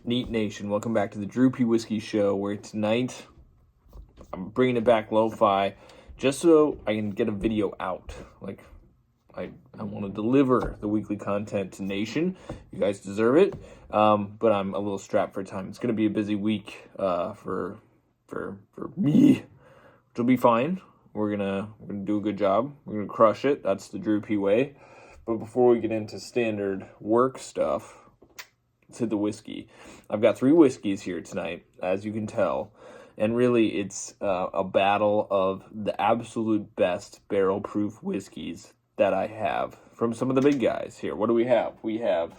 Neat Nation, welcome back to the Drew P. Whiskey Show, where tonight I'm bringing it back lo-fi just so I can get a video out. Like, I want to deliver the weekly content to Nation. You guys deserve it, but I'm a little strapped for time. It's going to be a busy week for me, which will be fine. We're gonna do a good job. We're gonna crush it. That's the Drew P. way. But before we get into standard work stuff, let's hit the whiskey. I've got 3 whiskeys here tonight, as you can tell. And really, it's a battle of the absolute best barrel proof whiskeys that I have from some of the big guys here. What do we have? We have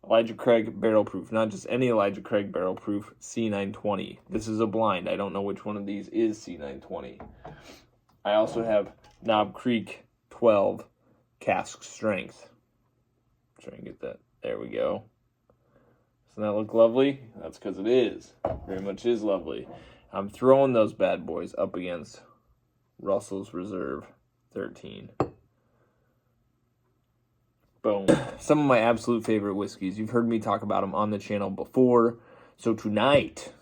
Elijah Craig Barrel Proof. Not just any Elijah Craig Barrel Proof, C920. This is a blind. I don't know which one of these is C920. I also have Knob Creek 12 Cask Strength. Try and get that. There we go. Doesn't that look lovely? That's because it is. Very much is lovely. I'm throwing those bad boys up against Russell's Reserve 13. Boom. Some of my absolute favorite whiskeys. You've heard me talk about them on the channel before. So tonight,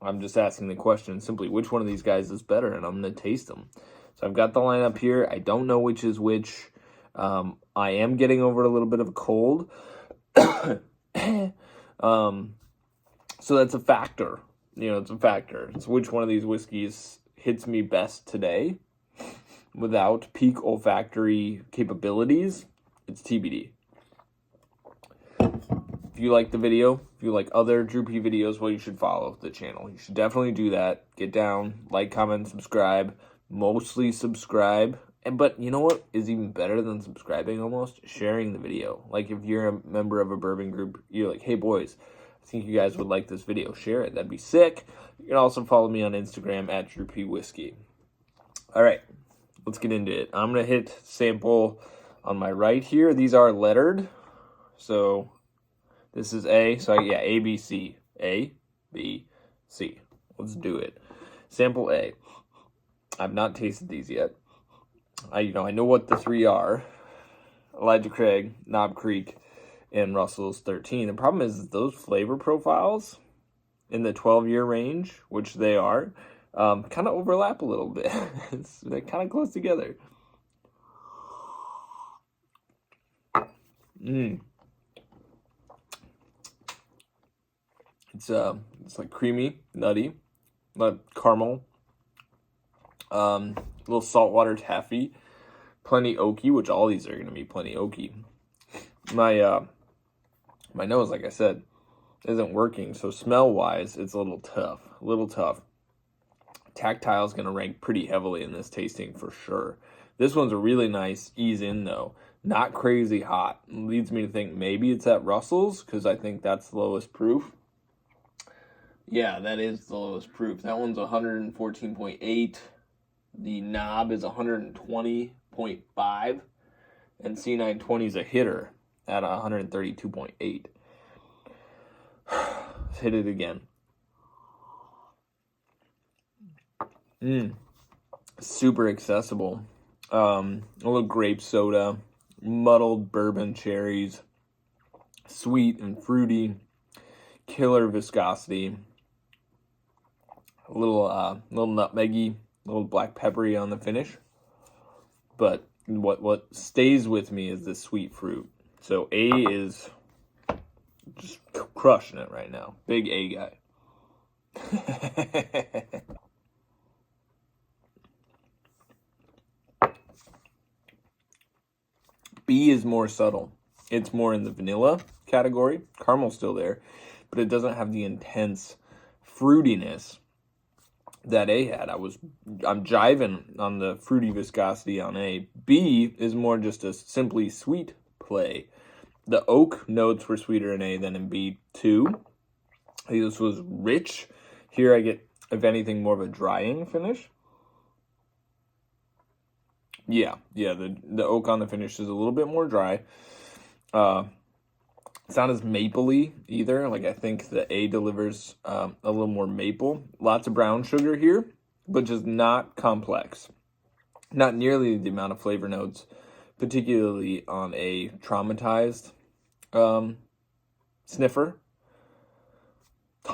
I'm just asking the question simply, which one of these guys is better? And I'm going to taste them. So I've got the lineup here. I don't know which is which. I am getting over a little bit of a cold. So that's a factor. You know, it's a factor. It's which one of these whiskeys hits me best today without peak olfactory capabilities. It's TBD. If you like the video, if you like other Drew P videos, well, you should follow the channel. You should definitely do that. Get down, like, comment, subscribe. Mostly subscribe. But you know what is even better than subscribing almost? Sharing the video. Like if you're a member of a bourbon group, you're like, hey boys, I think you guys would like this video. Share it. That'd be sick. You can also follow me on Instagram at Drew P. Whiskey. All right, let's get into it. I'm going to hit sample on my right here. These are lettered. So this is A. So yeah, A, B, C. A, B, C. Let's do it. Sample A. I've not tasted these yet. I know what the 3 are. Elijah Craig, Knob Creek, and Russell's 13. The problem is those flavor profiles in the 12-year range, which they are, kind of overlap a little bit. They're kind of close together. It's like creamy, nutty, caramel. A little saltwater taffy, plenty oaky, which all these are going to be plenty oaky. My nose, like I said, isn't working, so smell-wise, it's a little tough. Tactile is going to rank pretty heavily in this tasting for sure. This one's a really nice ease in, though. Not crazy hot. Leads me to think maybe it's at Russell's, because I think that's the lowest proof. Yeah, that is the lowest proof. That one's 114.8. The knob is 120.5, and C920 is a hitter at 132.8. Let's hit it again. Super accessible. A little grape soda, muddled bourbon cherries, sweet and fruity, killer viscosity, a little nutmeggy. A little black peppery on the finish. But what stays with me is this sweet fruit. So A is just crushing it right now. Big A guy. B is more subtle. It's more in the vanilla category. Caramel's still there, but it doesn't have the intense fruitiness that A had. I'm jiving on the fruity viscosity on A. B is more just a simply sweet play. The oak notes were sweeter in A than in B too. I think this was rich. Here I get, if anything, more of a drying finish. Yeah, the oak on the finish is a little bit more dry. It's not as mapley either. Like I think the A delivers a little more maple. Lots of brown sugar here, but just not complex. Not nearly the amount of flavor notes, particularly on a traumatized sniffer.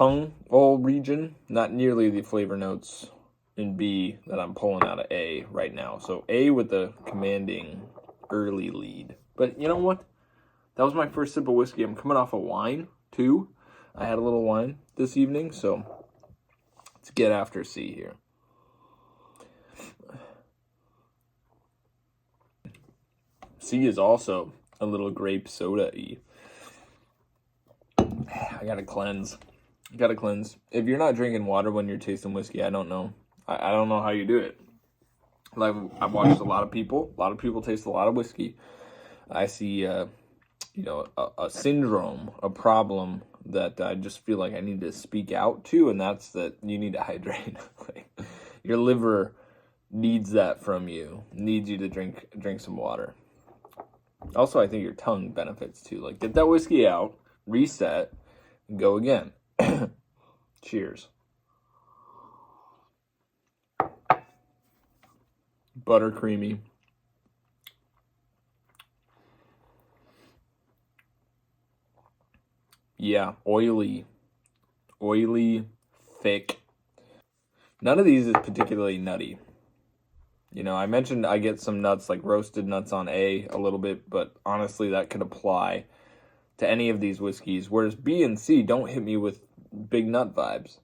tongue hole region, not nearly the flavor notes in B that I'm pulling out of A right now. So A with the commanding early lead. But you know what? That was my first sip of whiskey. I'm coming off a wine, too. I had a little wine this evening, so let's get after C here. C is also a little grape soda-y. I gotta cleanse. If you're not drinking water when you're tasting whiskey, I don't know. I don't know how you do it. Like, I've watched a lot of people. A lot of people taste a lot of whiskey. I see, a syndrome, a problem that I just feel like I need to speak out to, and that's that you need to hydrate. Like, your liver needs that from you. Needs you to drink some water. Also, I think your tongue benefits too. Like, get that whiskey out, reset, and go again. Cheers. Buttercreamy. Yeah, oily, thick. None of these is particularly nutty. You know, I mentioned I get some nuts, like roasted nuts on A a little bit, but honestly, that could apply to any of these whiskeys, whereas B and C don't hit me with big nut vibes.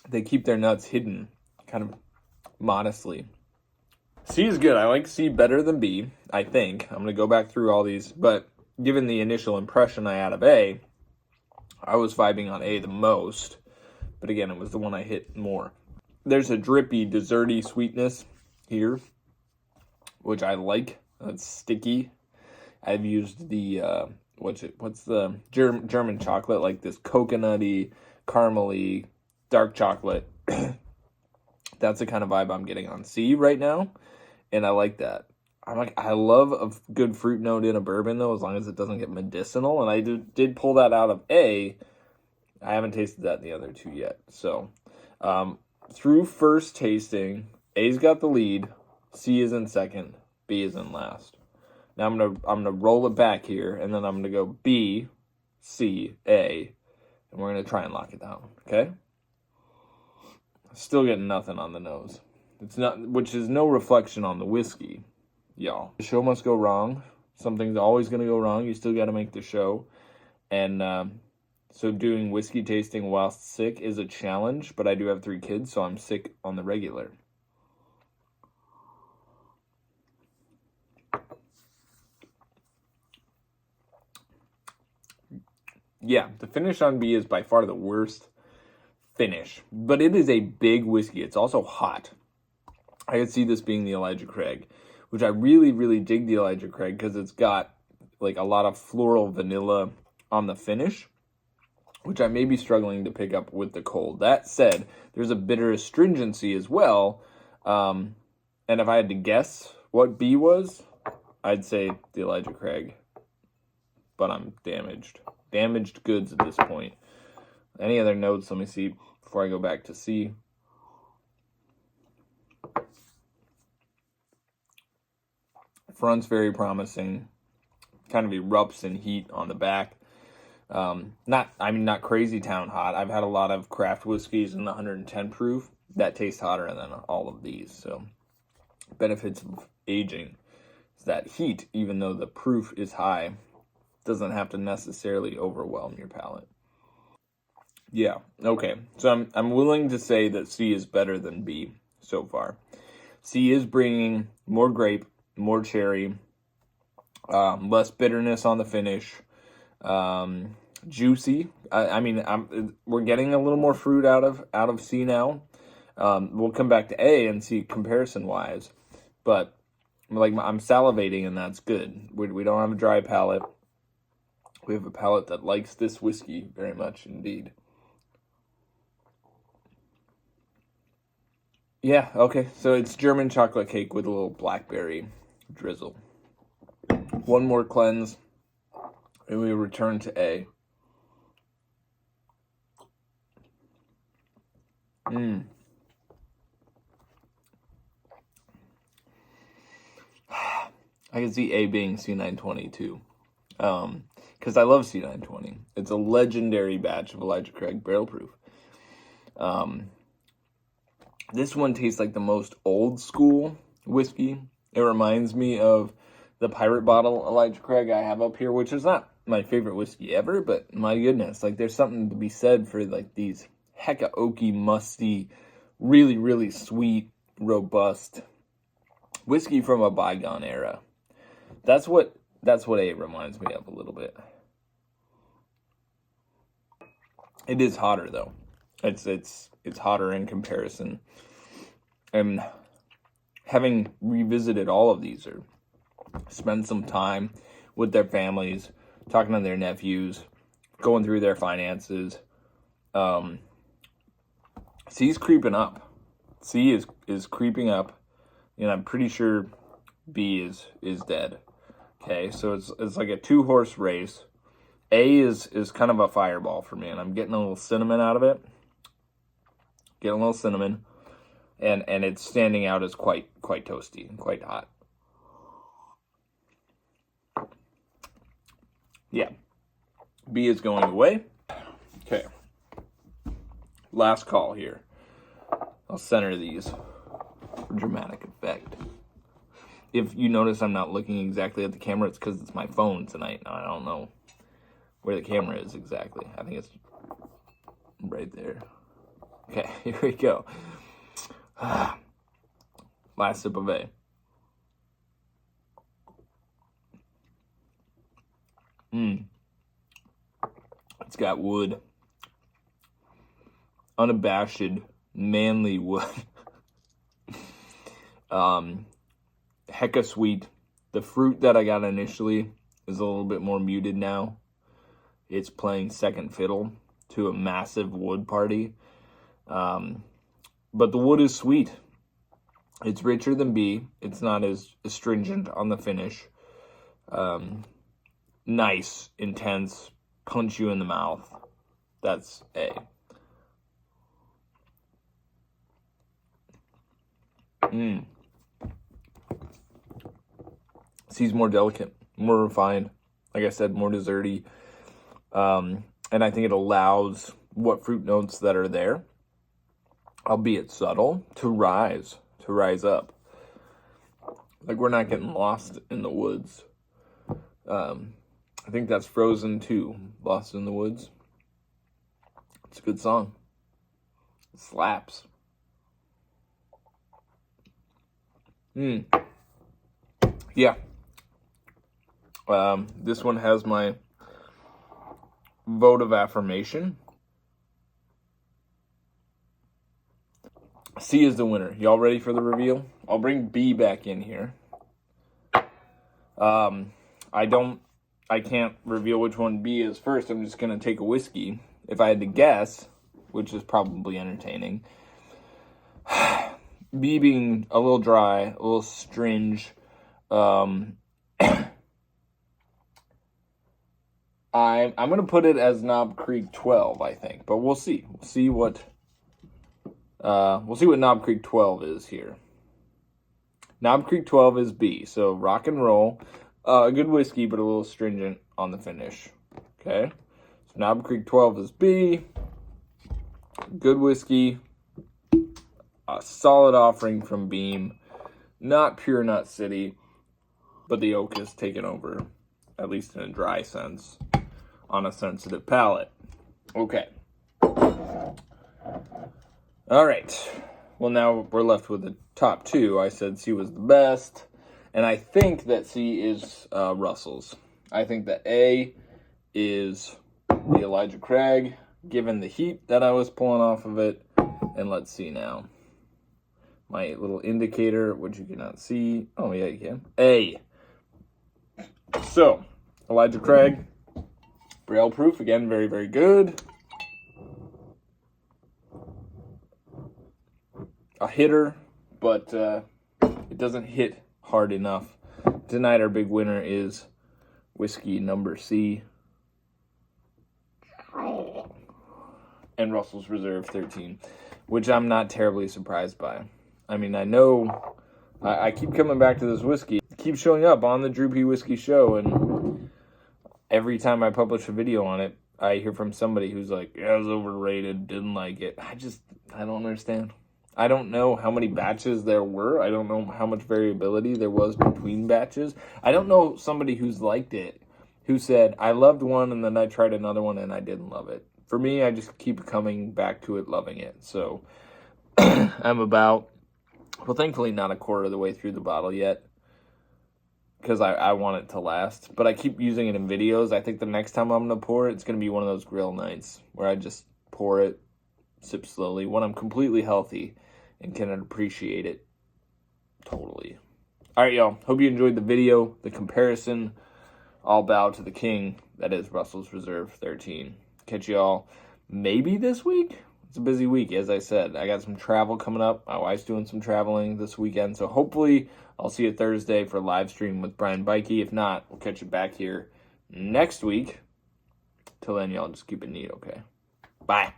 They keep their nuts hidden, kind of modestly. C is good. I like C better than B, I think. I'm going to go back through all these, but given the initial impression I had of A, I was vibing on A the most, but again, it was the one I hit more. There's a drippy, desserty sweetness here, which I like. It's sticky. I've used the, what's the German chocolate, like this coconutty, caramely, dark chocolate. That's the kind of vibe I'm getting on C right now, and I like that. I love a good fruit note in a bourbon, though, as long as it doesn't get medicinal, and I did pull that out of A. I haven't tasted that in the other two yet. So, through first tasting, A's got the lead, C is in second, B is in last. Now I'm gonna roll it back here, and then I'm gonna go B, C, A, and we're gonna try and lock it down. Okay? Still getting nothing on the nose. It's not, which is no reflection on the whiskey, y'all. The show must go wrong. Something's always gonna go wrong. You still got to make the show, and so doing whiskey tasting whilst sick is a challenge. But I do have 3 kids, so I'm sick on the regular. Yeah, the finish on B is by far the worst finish, but it is a big whiskey. It's also hot. I could see this being the Elijah Craig, which I really, really dig the Elijah Craig because it's got like a lot of floral vanilla on the finish, which I may be struggling to pick up with the cold. That said, there's a bitter astringency as well, and if I had to guess what B was, I'd say the Elijah Craig, but I'm damaged. Damaged goods at this point. Any other notes? Let me see before I go back to C. Front's very promising. Kind of erupts in heat on the back. Not crazy town hot. I've had a lot of craft whiskeys in the 110 proof that taste hotter than all of these. So benefits of aging is that heat, even though the proof is high, doesn't have to necessarily overwhelm your palate. Yeah, okay. So I'm willing to say that C is better than B so far. C is bringing more grape, more cherry, less bitterness on the finish, juicy. We're getting a little more fruit out of C now. We'll come back to A and see comparison wise, but I'm salivating and that's good. We don't have a dry palate. We have a palate that likes this whiskey very much indeed. Yeah, okay. So it's German chocolate cake with a little blackberry drizzle. One more cleanse, and we return to A. I can see A being C920 too. Because I love C920. It's a legendary batch of Elijah Craig Barrel Proof. This one tastes like the most old school whiskey. It reminds me of the Pirate Bottle Elijah Craig I have up here, which is not my favorite whiskey ever, but my goodness, like there's something to be said for like these hecka oaky, musty, really, really sweet, robust whiskey from a bygone era. That's what A reminds me of a little bit. It is hotter though. It's hotter in comparison. And having revisited all of these or spent some time with their families, talking to their nephews, going through their finances, C's creeping up. C is creeping up, and I'm pretty sure B is dead. Okay, so it's like a 2-horse race. A is kind of a fireball for me, and I'm getting a little cinnamon out of it. Getting a little cinnamon, and it's standing out as quite toasty and quite hot. Yeah, B is going away. Okay, last call here. I'll center these for dramatic effect. If you notice I'm not looking exactly at the camera, it's because it's my phone tonight. I don't know where the camera is exactly. I think it's right there. Okay, here we go. Last sip of A. It's got wood. Unabashed, manly wood. Hecka sweet. The fruit that I got initially is a little bit more muted now. It's playing second fiddle to a massive wood party. But the wood is sweet. It's richer than B. It's not as astringent on the finish. Nice, intense, punch you in the mouth. That's A. C's more delicate, more refined. Like I said, more desserty. And I think it allows what fruit notes that are there, albeit subtle, to rise up. Like we're not getting lost in the woods. I think that's Frozen 2, Lost in the Woods. It's a good song. It slaps. Yeah. This one has my vote of affirmation. C is the winner. Y'all ready for the reveal? I'll bring B back in here. I can't reveal which one B is first. I'm just going to take a whiskey. If I had to guess, which is probably entertaining. B being a little dry, a little stringe. I'm going to put it as Knob Creek 12, I think. But we'll see. We'll see what Knob Creek 12 is here. Knob Creek 12 is B. So rock and roll. A good whiskey, but a little stringent on the finish. Okay. So Knob Creek 12 is B. Good whiskey. A solid offering from Beam. Not pure Nut City, but the oak is taken over, at least in a dry sense, on a sensitive palate. Okay. All right. Well, now we're left with the top two. I said C was the best, and I think that C is Russell's. I think that A is the Elijah Craig, given the heat that I was pulling off of it. And let's see now. My little indicator, which you cannot see. Oh, yeah, you can. A. So, Elijah Craig, Barrel Proof, again, very, very good. A hitter, but it doesn't hit hard enough. Tonight, our big winner is whiskey number C. And Russell's Reserve 13, which I'm not terribly surprised by. I mean, I know I keep coming back to this whiskey. keeps showing up on the Drew P Whiskey Show, and every time I publish a video on it, I hear from somebody who's like, yeah, it was overrated, didn't like it. I don't understand. I don't know how many batches there were. I don't know how much variability there was between batches. I don't know somebody who's liked it, who said, I loved one and then I tried another one and I didn't love it. For me, I just keep coming back to it, loving it. So I'm about, well, thankfully not a quarter of the way through the bottle yet, because I want it to last. But I keep using it in videos. I think the next time I'm going to pour it, it's going to be one of those grill nights where I just pour it, sip slowly, when I'm completely healthy and can appreciate it totally. All right, y'all. Hope you enjoyed the video, the comparison. All bow to the king. That is Russell's Reserve 13. Catch y'all maybe this week. It's a busy week, as I said. I got some travel coming up. My wife's doing some traveling this weekend. So hopefully I'll see you Thursday for live stream with Brian Bikey. If not, we'll catch you back here next week. Till then, y'all just keep it neat, okay? Bye.